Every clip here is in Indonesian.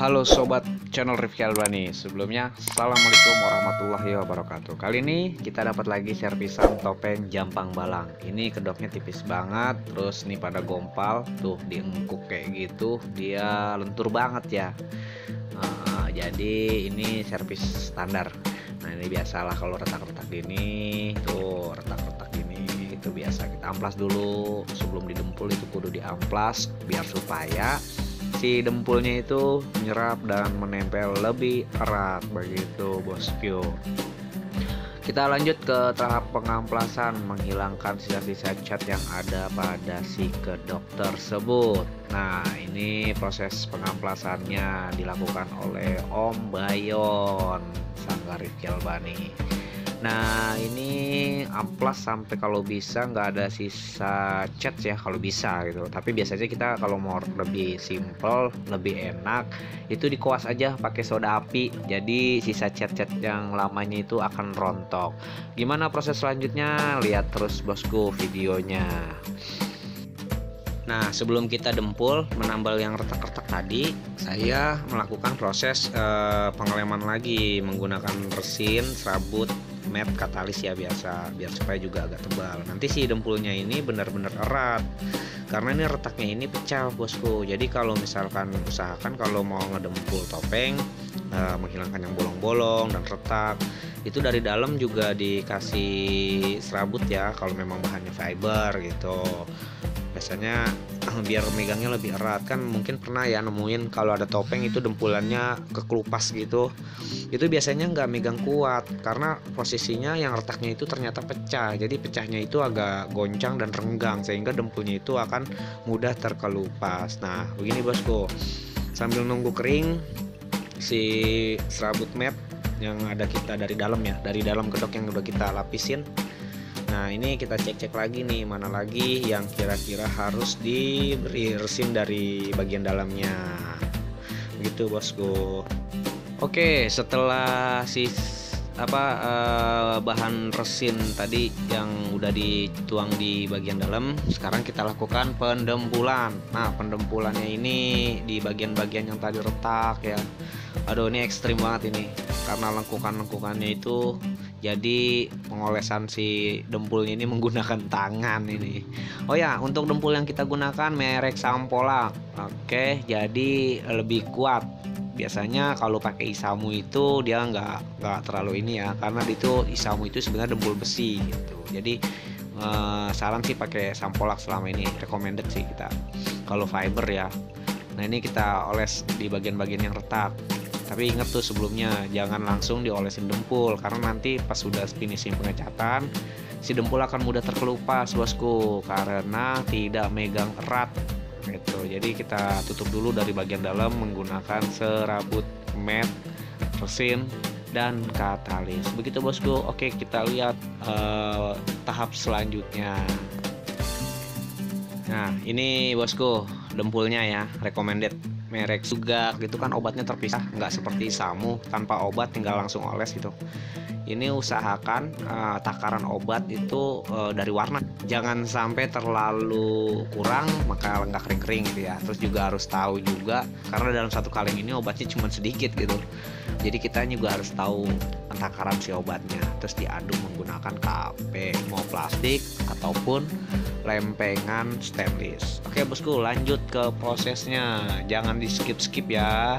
Halo sobat channel Rifki Albani. Sebelumnya assalamualaikum warahmatullahi wabarakatuh. Kali ini kita dapat lagi servisan topeng Jampang Balang. Ini kedoknya tipis banget, terus nih pada gompal tuh diengkuk kayak gitu, dia lentur banget ya. Jadi ini servis standar. Nah ini biasalah kalau retak-retak gini, tuh retak-retak gini itu biasa kita amplas dulu sebelum didempul. Itu kudu diamplas biar supaya si dempulnya itu menyerap dan menempel lebih erat begitu bosku. Kita lanjut ke tahap pengamplasan, menghilangkan sisa-sisa cat yang ada pada si kedok tersebut. Nah ini proses pengamplasannya dilakukan oleh Om Bayon Sanggar Rifki Albani. Nah ini amplas sampai kalau bisa nggak ada sisa cat ya kalau bisa gitu. Tapi biasanya kita kalau mau lebih simple, lebih enak itu dikuas aja pakai soda api. Jadi sisa cat-cat yang lamanya itu akan rontok. Gimana proses selanjutnya? Lihat terus bosku videonya. Nah sebelum kita dempul menambal yang retak-retak tadi, saya melakukan proses pengeleman lagi menggunakan resin, serabut, matte, katalis ya biasa, biar supaya juga agak tebal. Nanti si dempulnya ini benar-benar erat karena ini retaknya ini pecah bosku. Jadi kalau misalkan usahakan kalau mau ngedempul topeng, menghilangkan yang bolong-bolong dan retak, itu dari dalam juga dikasih serabut ya kalau memang bahannya fiber gitu. Biasanya biar megangnya lebih erat. Kan mungkin pernah ya nemuin kalau ada topeng itu dempulannya kekelupas gitu, itu biasanya nggak megang kuat karena posisinya yang retaknya itu ternyata pecah. Jadi pecahnya itu agak goncang dan renggang sehingga dempulnya itu akan mudah terkelupas. Nah begini bosku, sambil nunggu kering si serabut matte yang ada kita dari dalam ya, dari dalam kedok yang udah kita lapisin. Nah ini kita cek-cek lagi nih, mana lagi yang kira-kira harus diberi resin dari bagian dalamnya begitu bosku. Oke, setelah si bahan resin tadi yang udah dituang di bagian dalam, sekarang kita lakukan pendempulan. Nah pendempulannya ini di bagian-bagian yang tadi retak ya. Aduh ini ekstrim banget ini karena lengkukan-lengkukannya itu. Jadi pengolesan si dempulnya ini menggunakan tangan ini. Oh ya, untuk dempul yang kita gunakan merek Sampolak. Oke, jadi lebih kuat. Biasanya kalau pakai Isamu itu dia nggak terlalu ini ya, karena itu Isamu itu sebenarnya dempul besi gitu. Jadi saran sih pakai Sampolak selama ini, recommended sih kita. Kalau fiber ya. Nah ini kita oles di bagian-bagian yang retak. Tapi ingat tuh sebelumnya jangan langsung diolesin dempul karena nanti pas sudah finishing pengecatan si dempul akan mudah terkelupas bosku karena tidak megang erat gitu. Jadi kita tutup dulu dari bagian dalam menggunakan serabut matte, resin, dan katalis begitu bosku. Oke kita lihat tahap selanjutnya. Nah ini bosku dempulnya ya, recommended merek Sugak gitu kan, obatnya terpisah, nggak seperti Samu tanpa obat tinggal langsung oles gitu. Ini usahakan takaran obat itu dari warna, jangan sampai terlalu kurang maka nggak kering-kering gitu ya. Terus juga harus tahu juga karena dalam satu kaleng ini obatnya cuma sedikit gitu, jadi kita juga harus tahu takaran si obatnya. Terus diaduk menggunakan KP, mau plastik ataupun lempengan stainless. Oke bosku, lanjut ke prosesnya, jangan di skip ya.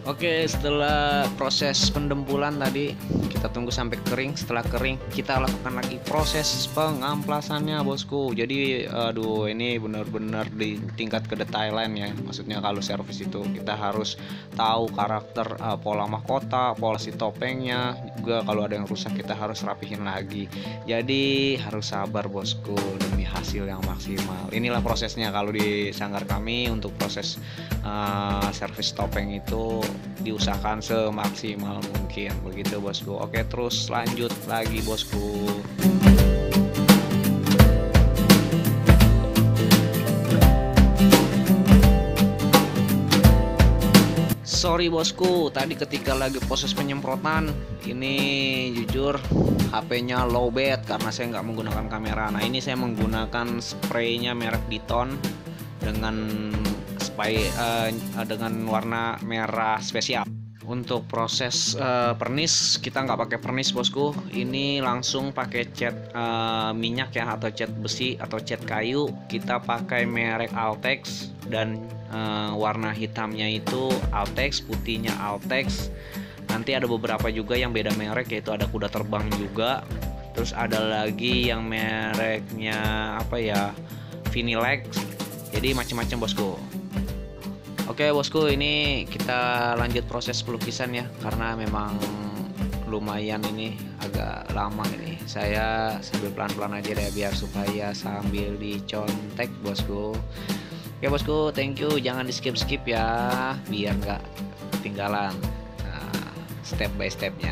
Oke, setelah proses pendempulan tadi kita tunggu sampai kering. Setelah kering kita lakukan lagi proses pengamplasannya bosku. Jadi aduh ini benar-benar di tingkat kedetailan ya. Maksudnya kalau servis itu kita harus tahu karakter pola mahkota, pola si topengnya. Juga kalau ada yang rusak kita harus rapihin lagi. Jadi harus sabar bosku demi hasil yang maksimal. Inilah prosesnya kalau di sanggar kami untuk proses servis topeng itu diusahakan semaksimal mungkin begitu bosku. Oke terus lanjut lagi bosku. Sorry bosku, tadi ketika lagi proses penyemprotan ini jujur HP-nya lowbat karena saya nggak menggunakan kamera. Nah ini saya menggunakan spraynya merek Diton dengan dengan warna merah spesial. Untuk proses pernis kita nggak pakai pernis bosku, ini langsung pakai cat minyak ya, atau cat besi atau cat kayu. Kita pakai merek Altex dan warna hitamnya itu Altex, putihnya Altex. Nanti ada beberapa juga yang beda merek, yaitu ada kuda terbang juga. Terus ada lagi yang mereknya apa ya, Vinilex. Jadi macam-macam bosku. Oke bosku, ini kita lanjut proses pelukisan ya, karena memang lumayan ini agak lama ini. Saya sambil pelan-pelan aja deh biar supaya sambil dicontek bosku. Oke bosku, thank you, jangan di skip-skip ya biar nggak ketinggalan step by stepnya.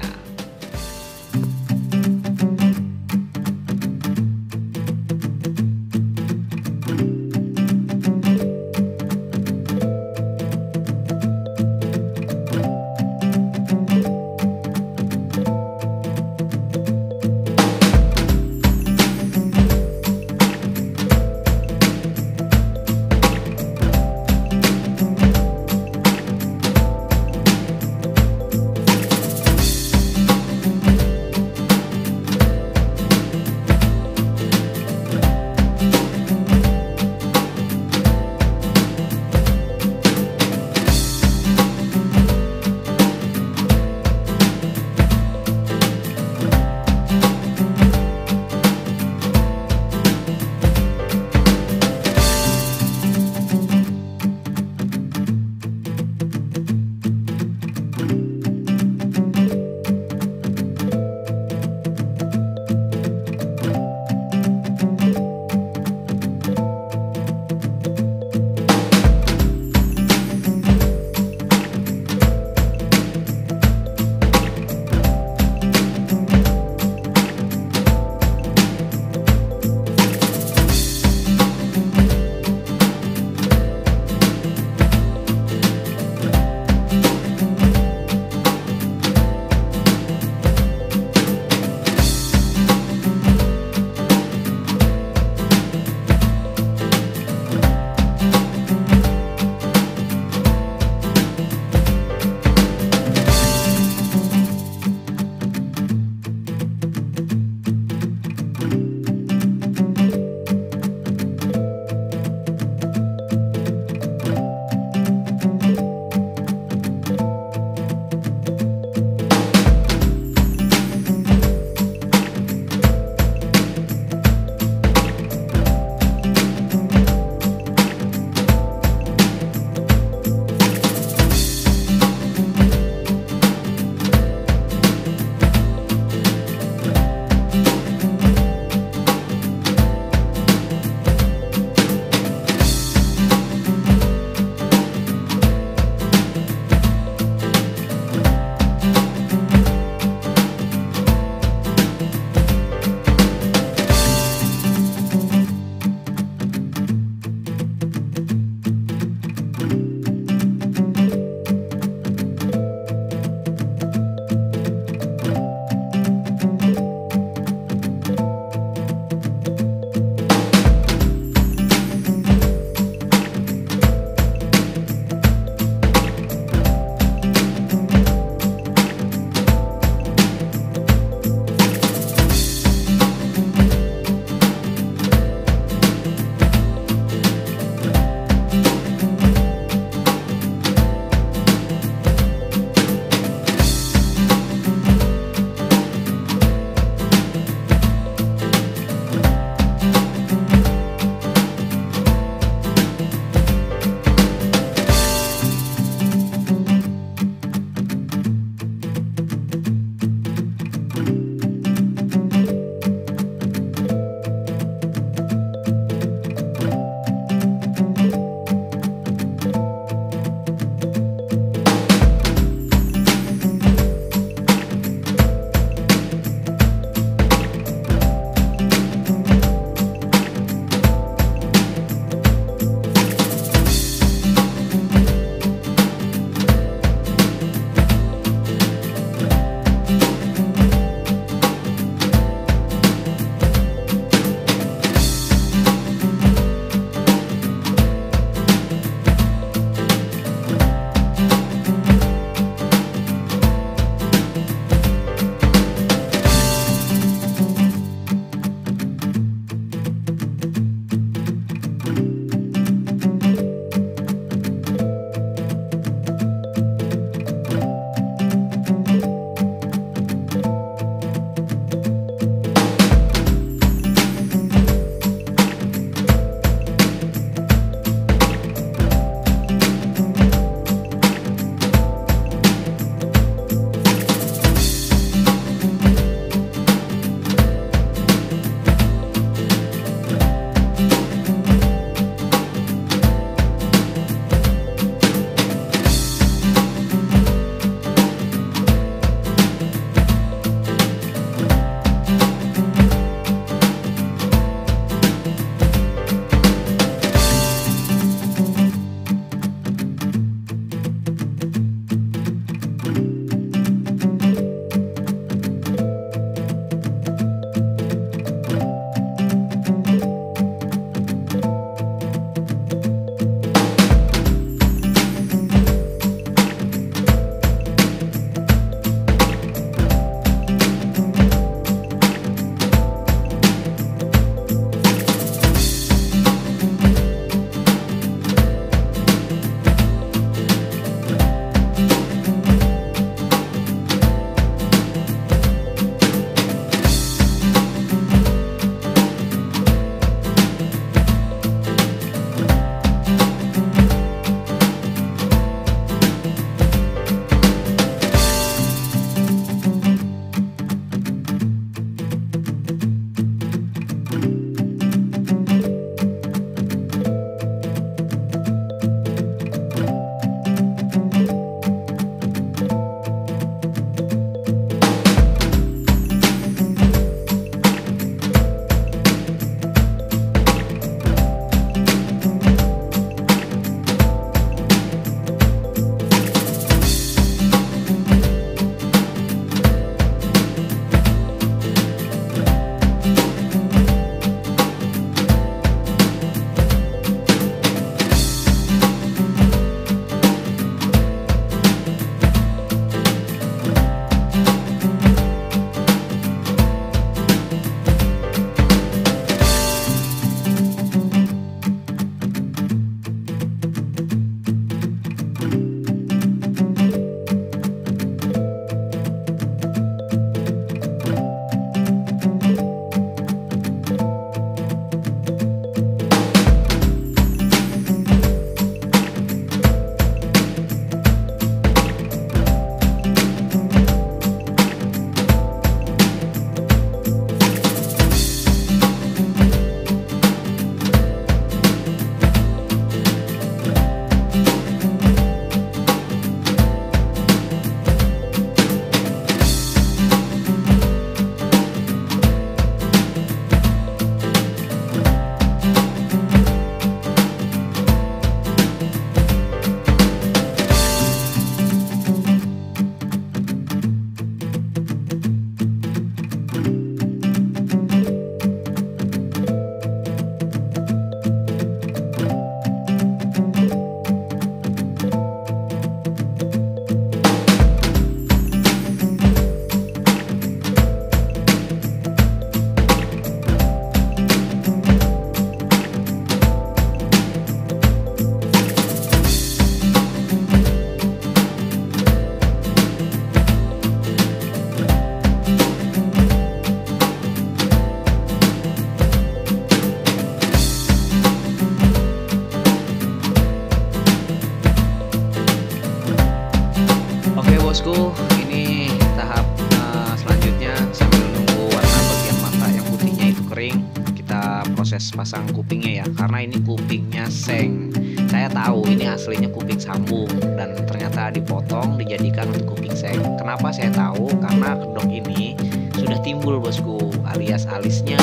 pasang kupingnya ya, karena ini kupingnya seng. Saya tahu ini aslinya kuping sambung dan ternyata dipotong dijadikan untuk kuping seng. Kenapa saya tahu? Karena kedok ini sudah timbul bosku, alias alisnya,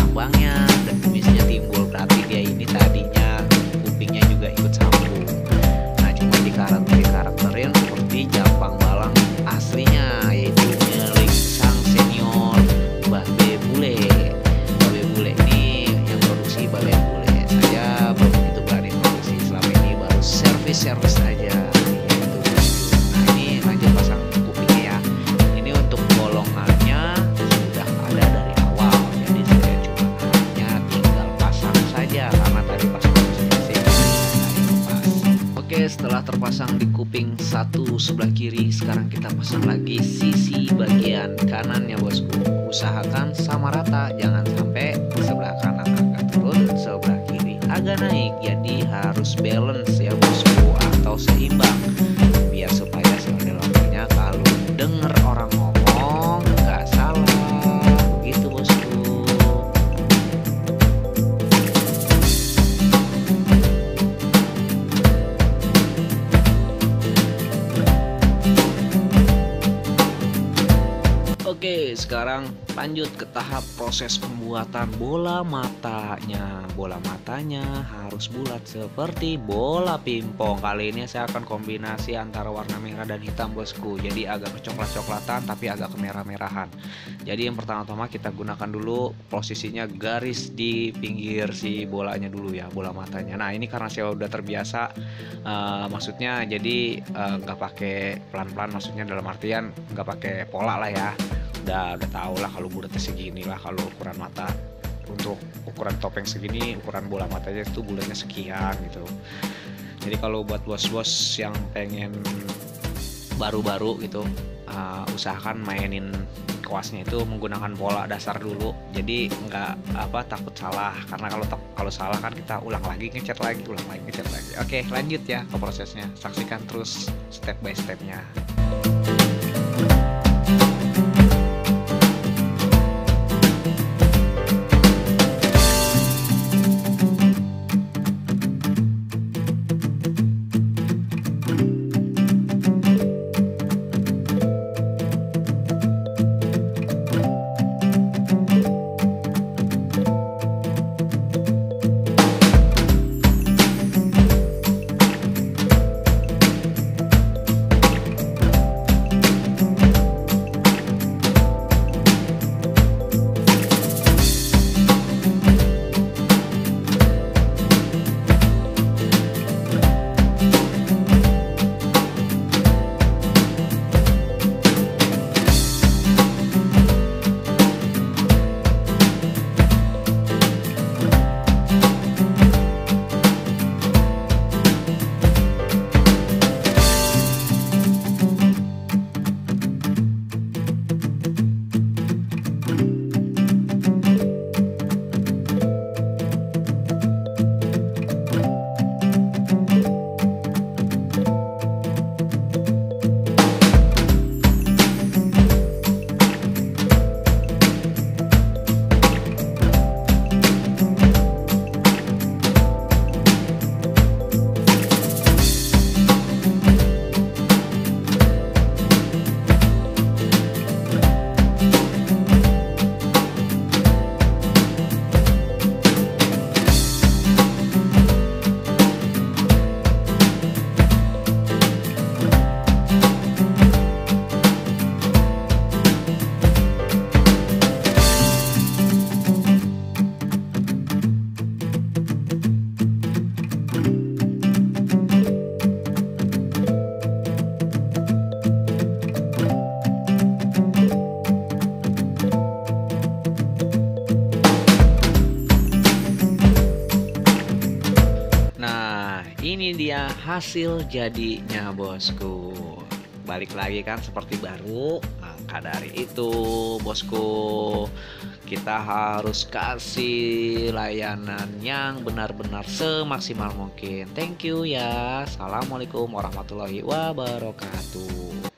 sambangnya dan kumisnya timbul. Berarti dia ini tadinya kupingnya juga ikut sambung. Nah, cuma dikarakterin seperti Japang Balang aslinya, yaitu milik sang senior Mbah B Bule. Mbah B Bule ini yang produksi Mbah B Bule. Saya belum begitu berani produksi, selama ini baru servis aja. Gitu. Nah, ini lanjut pasang kupingnya ya. Ini untuk bolongannya sudah ada dari awal, jadi saya cuma hanya tinggal pasang saja karena tadi pas Oke, setelah terpasang di kuping satu sebelah kiri, sekarang kita pasang lagi sisi bagian kanannya bosku. Usahakan sama rata, jangan sampai sebelah kanan agak turun, sebelah kiri agak naik. Jadi harus balance ya bosku, atau seimbang, biar supaya ondel-ondelnya kalau denger orang ngomong nggak salah, begitu bosku. Oke, sekarang lanjut ke tahap proses pembuatan bola matanya. Bola matanya harus bulat seperti bola pingpong. Kali ini saya akan kombinasi antara warna merah dan hitam bosku. Jadi agak kecoklat-coklatan tapi agak kemerah-merahan. Jadi yang pertama-tama kita gunakan dulu posisinya garis di pinggir si bolanya dulu ya, bola matanya. Nah, ini karena saya udah terbiasa, maksudnya jadi nggak pakai pelan-pelan, maksudnya dalam artian nggak pakai pola lah ya. Udah tahu lah kalau bulatnya segini lah, kalau ukuran mata untuk ukuran topeng segini, ukuran bola matanya itu bulatnya sekian gitu. Jadi kalau buat bos-bos yang pengen baru-baru gitu, usahakan mainin kuasnya itu menggunakan pola dasar dulu. Jadi nggak takut salah, karena kalau salah kan kita ulang lagi ngecat lagi. Oke, lanjut ya ke prosesnya, saksikan terus step by stepnya. Ini dia hasil jadinya bosku. Balik lagi kan seperti baru. Maka dari itu bosku, kita harus kasih layanan yang benar-benar semaksimal mungkin. Thank you ya. Assalamualaikum warahmatullahi wabarakatuh.